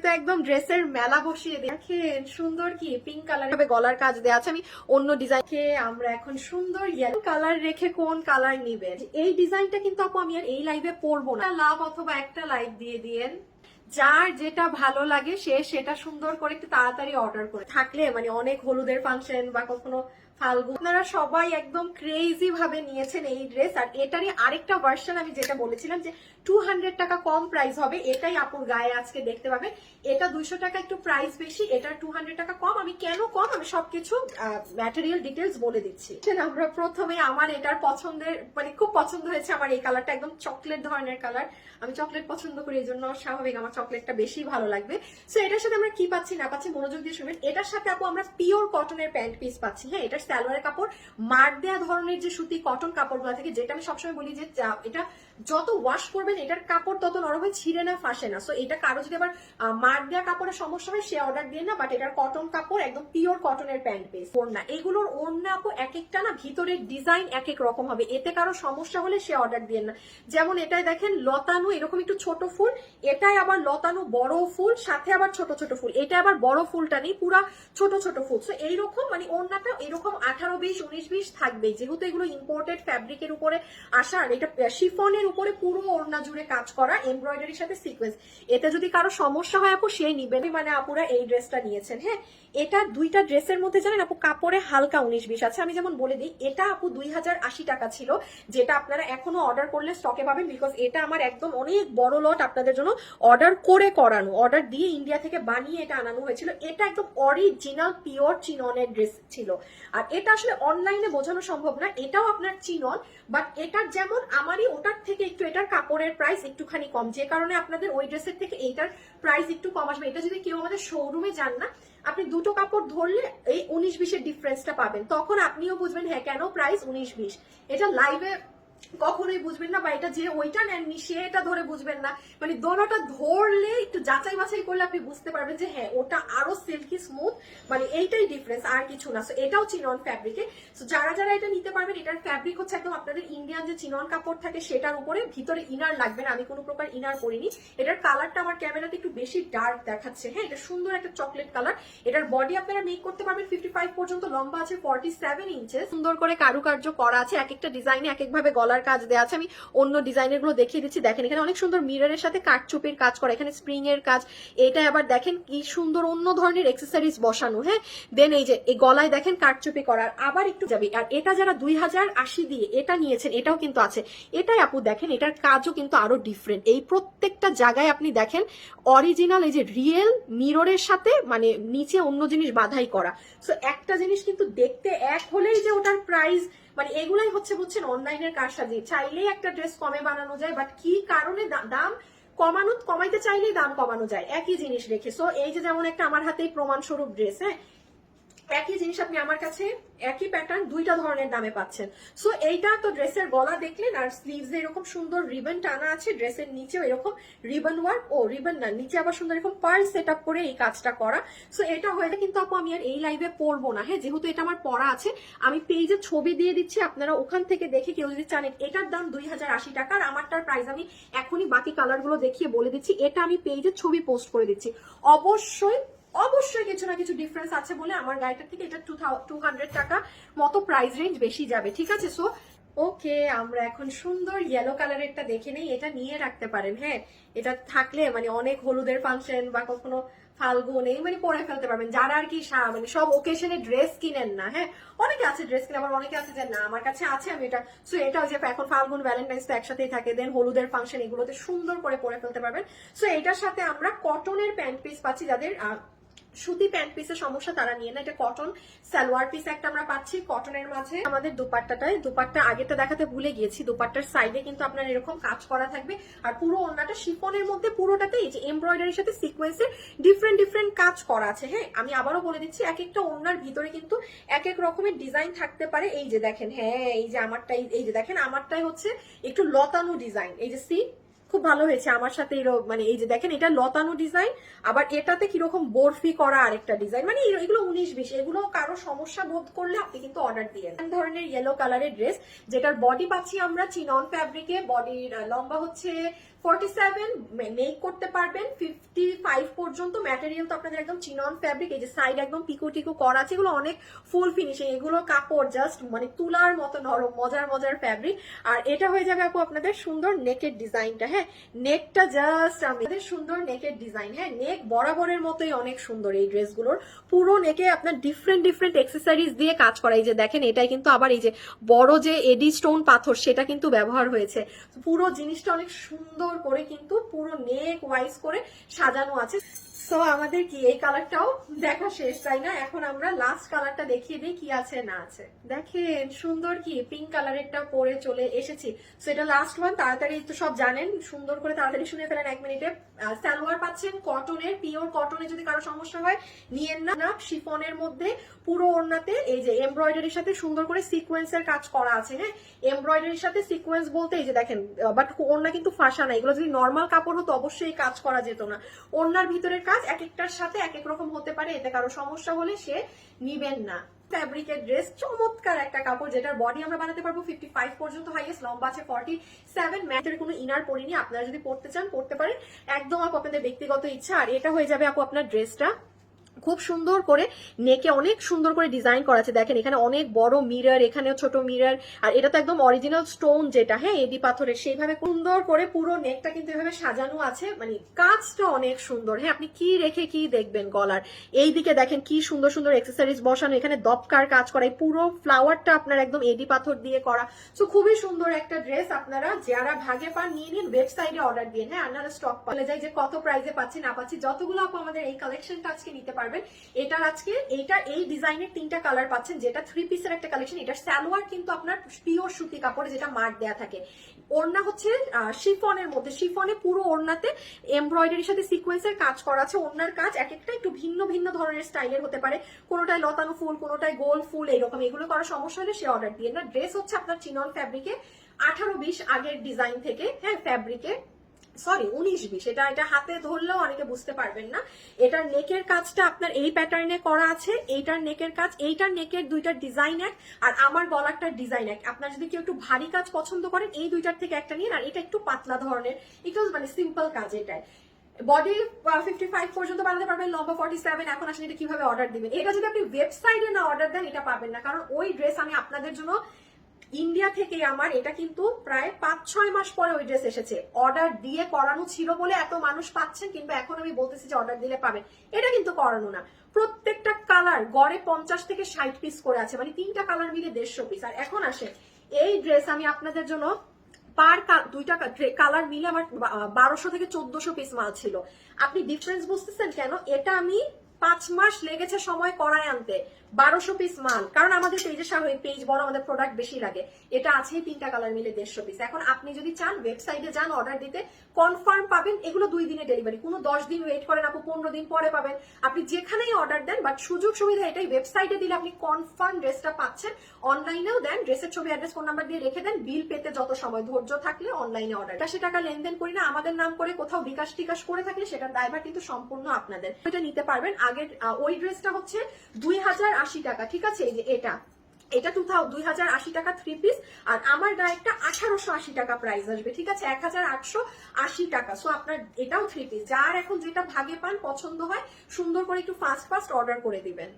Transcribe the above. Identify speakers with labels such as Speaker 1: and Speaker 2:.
Speaker 1: তো একদম ড্রেসের মেলা বসিয়ে দেখেন, সুন্দর কি পিঙ্ক কালার হবে, গলার কাজ দেওয়া আছে। আমি অন্য ডিজাইন আমরা এখন সুন্দর ইয়েলো কালার রেখে কোন কালার নিবেন, এই ডিজাইনটা কিন্তু আপু আমি আর এই লাইভে পরবো না। লাভ অথবা একটা লাইক দিয়ে দিয়েন, যার যেটা ভালো লাগে সে সেটা সুন্দর করে একটু তাড়াতাড়ি অর্ডার করে থাকলে মানে অনেক হলুদের ফাংশন বা কখনো ফাল্গুন, আপনারা সবাই একদম ক্রেজি ভাবে নিয়েছেন এই ড্রেস। আর এটারই আরেকটা ভার্সন আমি যেটা বলেছিলাম যে 200 টাকা কম প্রাইস হবে, এটাই আপুর গায়ে আজকে দেখতে পাবেন। এটা 200 টাকা একটু প্রাইস বেশি, এটা 200 টাকা কম। আমি কেন কম আমি সবকিছু ম্যাটেরিয়াল ডিটেলস বলে দিচ্ছি। আমরা প্রথমে আমার এটার পছন্দের মানে খুব পছন্দ হয়েছে আমার এই কালারটা, একদম চকলেট ধরনের কালার। আমি চকলেট পছন্দ করি, এই জন্য স্বাভাবিক আমার চকলেটটা বেশি ভালো লাগবে। সো এটার সাথে আমরা কি পাচ্ছি না পাচ্ছি মনোযোগ দিয়ে শুনবেন। এটার সাথে আপু আমরা পিওর কটনের প্যান্ট পিস পাচ্ছি। হ্যাঁ, এটার সালোয়ারের কাপড় মার্ক দেওয়া ধরনের যে সুতি কটন কাপড়গুলো থাকে, যেটা আমি সবসময় বলি যে এটা যত ওয়াশ করবেন এটার কাপড় তত নরম হয়, ছিঁড়ে না, ফাঁসে না। সো এটা কারো যদি আবার মার্ক দেওয়া কাপড়ের সমস্যা হয় সে অর্ডার দিয়ে না, বাট এটার কটন কাপড় একদম পিওর কটনের প্যান্ট পিস। ওড়না, এগুলোর ওড়না আপু এক একটা না ভিতরের ডিজাইন এক এক রকম হবে, এতে কারো সমস্যা হলে সে অর্ডার দিয়ে না। যেমন এটাই দেখেন লতানো এরকম একটু ছোট ফুল, এটাই আবার লতানো বড় ফুল, সাথে আবার ছোট ছোট ফুল, এটা আবার বড় ফুলটা নেই, পুরা ছোট ছোট ফুল। সো এইরকম মানে ওড়নাটা এরকম 18, 20, 19, 20 থাকবে, যেহেতু এগুলো ইম্পোর্টেড ফ্যাব্রিকের উপরে আসা। আর এটা শিফনের উপরে পুরো ওড়না জুড়ে কাজ করা, এমব্রয়ডারির সাথে সিকোয়েন্স। এতে যদি কারো সমস্যা হয় আপু সেই নিবেন। মানে আপুরা এই ড্রেসটা নিয়েছেন। হ্যাঁ, এটা দুইটা ড্রেসের মধ্যে জানেন আপু কাপড়ে হালকা 19-20 আছে। আমি যেমন বলে দিই, এটা আপু 2080 টাকা ছিল, যেটা আপনারা এখনো অর্ডার করলে স্টকে পাবেন, বিকজ এটা আমার একদম অনেক বড় লট আপনাদের জন্য অর্ডার করে করানো, অর্ডার দিয়ে ইন্ডিয়া থেকে বানিয়ে এটা আনানো হয়েছিল। এটা একদম অরিজিনাল পিওর চিননের ড্রেস ছিল। আর এটা আসলে অনলাইনে বোঝানো সম্ভব না, এটাও আপনার চিনন, বাট এটার যেমন আমারই ওটার থেকে একটু এটার কাপড়ের প্রাইস একটুখানি কম, যে কারণে আপনাদের ওই ড্রেসের থেকে এইটার প্রাইস একটু কম আসবে। এটা যদি কেউ আমাদের শোরুমে যান না, আপনি দুটো কাপড় ধরলে এই 19-20 এর ডিফারেন্সটা পাবেন, তখন আপনিও বুঝবেন হ্যাঁ কেন প্রাইস 19-20। এটা লাইভে কখনোই বুঝবেন না, বা এটা যে ওইটা নেননি সে এটা ধরে বুঝবেন না। মানে দোনোটা ধরলে একটু যাচাই বাছাই করলে আপনি বুঝতে পারবেন যে হ্যাঁ ওটা আরো সিল্কি স্মুথ, মানে এইটাই ডিফারেন্স আর কিছু না। সো এটাও চিনন ফ্যাব্রিকে। সো যারা যারা এটা নিতে পারবেন, এটার ফ্যাব্রিক হচ্ছে একদম আপনাদের ইন্ডিয়ান যে চিনন কাপড় থাকে সেটার উপরে, ভিতরে ইনার লাগবে না। আমি কোনো প্রকার ইনার করিনি। এটার কালারটা আমার ক্যামেরাতে একটু বেশি ডার্ক দেখাচ্ছে। হ্যাঁ, এটা সুন্দর একটা চকলেট কালার। এটার বডি আপনারা মেক করতে পারবেন 55 পর্যন্ত, লম্বা আছে 47 ইঞ্চেস। সুন্দর করে কারুকার্য করা আছে, এক একটা ডিজাইনে এক একভাবে গলার কাজ দেওয়া আছে। আমি অন্য ডিজাইনের গুলো দেখিয়ে দিচ্ছি। দেখেন এখানে অনেক সুন্দর মিররের সাথে কাঠচুপির কাজ করা, এখানে স্প্রিং এর কাজ। এটা আবার দেখেন কি সুন্দর অন্য ধরনের অ্যাক্সেসরিজ বসানো। হ্যাঁ, দেন এই যে এই গলায় দেখেন কাঠচুপি করার, আবার একটু যাবে। আর এটা যারা 2080 দিয়ে এটা নিয়েছেন এটাও কিন্তু আছে। এটাই আপু দেখেন এটার কাজও কিন্তু আরো ডিফারেন্ট। এই প্রত্যেকটা জায়গায় আপনি দেখেন অরিজিনাল এই যে রিয়েল মিররের সাথে মানে নিচে অন্য জিনিস বাধাই করা। সো একটা জিনিস কিন্তু দেখতে এক হলেই যে ওটার প্রাইস, মানে এগুলাই হচ্ছে বুঝছেন অনলাইনের কারসাজি। চাইলেই একটা ড্রেস কমে বানানো যায়, বাট কি কারণে দাম কমাইতে চাইলেই দাম কমানো যায় একই জিনিস রেখে। সো এই যে যেমন একটা আমার হাতেই প্রমাণস্বরূপ ড্রেস, হ্যাঁ একই জিনিস আপনি আমার কাছে একই প্যাটার্ন দুইটা ধরনের দামে পাচ্ছেন। সো এইটা তো ড্রেসের গলা দেখলেন, আর স্লিভস এরকম সুন্দর রিবন টানা আছে, ড্রেসের নিচেও এরকম রিবন ওয়ার্ক, ও রিবন না নিচে আবার সুন্দর এরকম পার্ল সেট আপ করে এই কাজটা করা। সো এটা হয়ে কিন্তু আপু আমি আর এই লাইভে পরবো না। হ্যাঁ, যেহেতু এটা আমার পরা আছে, আমি পেজে ছবি দিয়ে দিচ্ছি, আপনারা ওখান থেকে দেখে কেউ যদি চান। এটার দাম 2080 টাকা, আর আমারটার প্রাইস আমি এখনই বাকি কালার গুলো দেখিয়ে বলে দিচ্ছি। এটা আমি পেজে ছবি পোস্ট করে দিচ্ছি। অবশ্যই কিছু না কিছু ডিফারেন্স আছে বলে আমার গাড়িটার থেকে এটা 200 টাকা মতো প্রাইস রেঞ্জ বেশি যাবে, ঠিক আছে। সো ওকে, আমরা এখন সুন্দর ইয়েলো কালারেরটা দেখে নেই, এটা নিয়ে রাখতে পারেন। হ্যাঁ, এটা থাকলে মানে অনেক হলুদের ফাংশন বা কখনো ফাল্গুন এই মানে পরে ফেলতে পারবেন, যারা আর কি মানে সব ওকেশনে ড্রেস কিনেন না। হ্যাঁ, অনেকে আছে ড্রেস কিনে, আবার অনেকে আছে যে না আমার কাছে আছে আমি এটা। সো এটা যে এখন ফাল্গুন ভ্যালেন্টাইন্স তো একসাথেই থাকে, দেন হলুদের ফাংশন, এগুলোতে সুন্দর করে পরে ফেলতে পারবেন। সো এটার সাথে আমরা কটনের প্যান্ট পিস পাচ্ছি, যাদের সুতি প্যান্ট পিসের সমস্যা তারা নিয়ে না। এটা কটন সালোয়ার পিস একটা আমরা পাচ্ছি কটনের মাঝে। আমাদের দুপাট্টা আগেটা দেখাতে ভুলে গিয়েছি, দুপাট্টার সাইডে কিন্তু আপনার এরকম কাজ করা থাকবে, আর পুরো ওড়নাটা শিফনের মধ্যে পুরোটাতে এই যে এমব্রয়ডারির সাথে সিকোয়েন্সের ডিফারেন্ট কাজ করা আছে। হ্যাঁ, আমি আবারও বলে দিচ্ছি এক একটা ওড়নার ভিতরে কিন্তু এক এক রকমের ডিজাইন থাকতে পারে। এই যে দেখেন, হ্যাঁ এই যে আমারটাই, এই যে দেখেন আমারটাই হচ্ছে একটু লতানো ডিজাইন, এই যে খুব ভালো হয়েছে আমার সাথে। মানে এই যে দেখেন এটা লতানো ডিজাইন, আবার এটাতে কিরকম বরফি করা আরেকটা ডিজাইন, মানে এগুলো 19-20। এগুলো কারো সমস্যা বোধ করলে আপনি কিন্তু অর্ডার দিয়ে ধরনের ইয়েলো কালারের ড্রেস, যেটার বডি পাচ্ছি আমরা চিনন ফ্যাব্রিকে। বডির লম্বা হচ্ছে 47 মেক করতে পারবেন 55 পর্যন্ত। ম্যাটেরিয়াল তো আপনাদের একদম চিনন ফ্যাব্রিক, এই যে সাইড একদম পিকো টিকো করা আছে, এগুলো অনেক ফুল ফিনিশিং, এগুলো কাপড় জাস্ট মানে তুলার মতো নরম, মজার মজার ফ্যাব্রিক। আর এটা হয়ে যাবে আপু আপনাদের সুন্দর নেকের ডিজাইনটা, হ্যাঁ নেকটা জাস্ট আমাদের সুন্দর নেকের ডিজাইন, হ্যাঁ নেক বরাবরের মতোই অনেক সুন্দর এই ড্রেসগুলোর। পুরো নেকে আপনার ডিফারেন্ট ডিফারেন্ট এক্সেসরিজ দিয়ে কাজ করা, এই যে দেখেন এটাই কিন্তু আবার এই যে বড় যে এডি স্টোন পাথর সেটা কিন্তু ব্যবহার হয়েছে। পুরো জিনিসটা অনেক সুন্দর করে কিন্তু পুরো নেক ওয়াইজ করে সাজানো আছে। সো আমাদের কি এই কালারটাও দেখা শেষ, তাই না? এখন আমরা লাস্ট কালারটা দেখিয়ে দিই কি আছে না আছে। দেখেন সুন্দর কি পিঙ্ক কালারেরটা পরে চলে এসেছি। সো এটা লাস্ট ওয়ান, তাড়াতাড়ি তো সব জানেন, সুন্দর করে তাড়াতাড়ি শুনে ফেলেন 1 মিনিটে। সালোয়ার পাচ্ছেন কটনের, পিওর কটনে, যদি কারো সমস্যা হয় নিয়েন না। শিফনের মধ্যে পুরো ওড়নাতে এই যে এমব্রয়ডারির সাথে সুন্দর করে সিকোয়েন্সের কাজ করা আছে, হ্যাঁ এমব্রয়ডারির সাথে সিকোয়েন্স বলতে এই যে দেখেন, বাট ওড়না কিন্তু ফাঁসা না, এগুলো যদি নর্মাল কাপড় হতো অবশ্যই কাজ করা যেত না। ওড়নার ভিতরের কাজ এক একটার সাথে এক এক রকম হতে পারে, এতে কারো সমস্যা হলে সে নিবেন না। ফ্যাব্রিকের ড্রেস, চমৎকার একটা কাপড়, যেটার বডি আমরা বানাতে পারবো 55 পর্যন্ত, হাইয়েস্ট লম্বা আছে 47। ম্যাটের কোনো ইনার পরিনি, আপনারা যদি পড়তে চান পড়তে পারেন, একদম আপু আপনাদের ব্যক্তিগত ইচ্ছা। আর এটা হয়ে যাবে আপু আপনার ড্রেসটা খুব সুন্দর করে নেকে অনেক সুন্দর করে ডিজাইন করা আছে। দেখেন এখানে অনেক বড় মিরর, এখানেও ছোট মিরর, আর এটা তো একদম অরিজিনাল স্টোন যেটা, হ্যাঁ এডি পাথরের, সেইভাবে সুন্দর করে পুরো নেকটা কিন্তু এভাবে সাজানো আছে, মানে কাজটা অনেক সুন্দর। হ্যাঁ আপনি কি রেখে কি দেখবেন গলার এই দিকে, দেখেন কি সুন্দর সুন্দর অ্যাক্সেসরিজ বসানো, এখানে দপকার কাজ করা, এই পুরো ফ্লাওয়ারটা আপনার একদম এডি পাথর দিয়ে করা। তো খুবই সুন্দর একটা ড্রেস, আপনারা যারা ভাগে পান নিয়ে নিন, ওয়েবসাইটে অর্ডার দিয়ে, হ্যাঁ আপনারা স্টক বলে যায় যে কত প্রাইসে পাচ্ছি না পাচ্ছি, যতগুলো আপু আমাদের এই কালেকশনটা আজকে নিতে পারবেন। এটার আজকে এই ডিজাইনের 3টা কালার পাচ্ছেন, যেটা 3 পিসের একটা কালেকশন। এটার সালোয়ার কিন্তু আপনার পিওর সুতি কাপড়ে, যেটা মার্ক দেয়া থাকে। ওড়না হচ্ছে শিফনের মধ্যে, শিফনে পুরো ওড়নাতে এমব্রয়ডারির সাথে সিকোয়েন্সের কাজ করা আছে। ওড়নার কাজ এক একটা একটু ভিন্ন ভিন্ন ধরনের স্টাইলের হতে পারে, কোনোটায় লতানো ফুল, কোনোটায় গোল ফুল, এইরকম। এগুলো করার সমস্যা হলে সে অর্ডার দিয়ে না। ড্রেস হচ্ছে আপনার চিনন ফ্যাব্রিকে 18-20 আগের ডিজাইন থেকে, হ্যাঁ ফ্যাব্রিকে সরি 19-20, এটা হাতে ধরলেও অনেকে বুঝতে পারবেন না। এটার নেকের কাজটা আপনার এই প্যাটার্নে করা আছে, এইটার নেকের কাজ, এইটার নেকের দুইটা ডিজাইন এক, আর আমার গলারটার ডিজাইন এক। আপনার যদি কেউ একটু ভারী কাজ পছন্দ করেন এই দুইটার থেকে একটা নিন, আর এটা একটু পাতলা ধরনের, একটু মানে সিম্পল কাজ। এটাই বডি 55 পর্যন্ত বানাতে পারবেন, লম্বা 47। এখন আসলে এটা কিভাবে অর্ডার দিবেন? এটা যদি আপনি ওয়েবসাইটে না অর্ডার দেন এটা পাবেন না, কারণ ওই ড্রেস আমি আপনাদের জন্য ইন্ডিয়া থেকে, আমার এটা কিন্তু প্রায় 5-6 মাস পরে ওই ড্রেস এসেছে, অর্ডার দিয়ে করানো ছিল বলে এত মানুষ পাচ্ছেন, কিন্তু এখন আমি বলতেছি যে অর্ডার দিলে পাবেন, এটা কিন্তু করানো না। প্রত্যেকটা কালার গড়ে 50 থেকে 60 পিস করে আছে, মানে 3টা কালার মিলে 150 পিস। আর এখন আসে এই ড্রেস আমি আপনাদের জন্য পার 2টা কালার মিলে আমার 1200 থেকে 1400 পিস মাল ছিল। আপনি ডিফারেন্স বুঝতেছেন কেন? এটা আমি 5 মাস লেগেছে সময় করায় আনতে, 1200 পিস মাল, কারণ আমাদের পেজে স্বাভাবিক পেজ বড়, আমাদের প্রোডাক্ট বেশি লাগে। এটা আছে 3টা কালার মিলে 150 পিস। এখন আপনি যদি চান ওয়েবসাইটে যান অর্ডার দিতে, কনফার্ম পাবেন। এগুলো 2 দিনে ডেলিভারি, কোনো 10 দিন ওয়েট করেন আপু, 15 দিন পরে পাবেন। আপনি যেখানেই অর্ডার দেন, বাট সুযোগ সুবিধা এটাই, ওয়েবসাইটে দিলে আপনি কনফার্ম ড্রেসটা পাচ্ছেন। অনলাইনেও দেন, ড্রেসের ছবি, অ্যাড্রেস, ফোন নাম্বার দিয়ে রেখে দেন। বিল পেতে যত সময় ধৈর্য থাকলে অনলাইনে অর্ডার। 80 টাকা লেনদেন করি না, আমাদের নাম করে কোথাও বিকাশ টিকাশ করে থাকলে সেটার দায়ভার কিন্তু সম্পূর্ণ আপনাদের। এটা নিতে পারবেন। আগের ওই ড্রেসটা হচ্ছে 2080 টাকা, ঠিক আছে? এই যে এটা 2080 টাকা 3 পিস, আর আমার গায়েরটা 1880 টাকা প্রাইস আসবে, ঠিক আছে? 1880 টাকা। সো আপনার এটাও 3 পিস। যার এখন যেটা ভাগে পান পছন্দ হয়, সুন্দর করে একটু ফাস্ট অর্ডার করে দিবেন।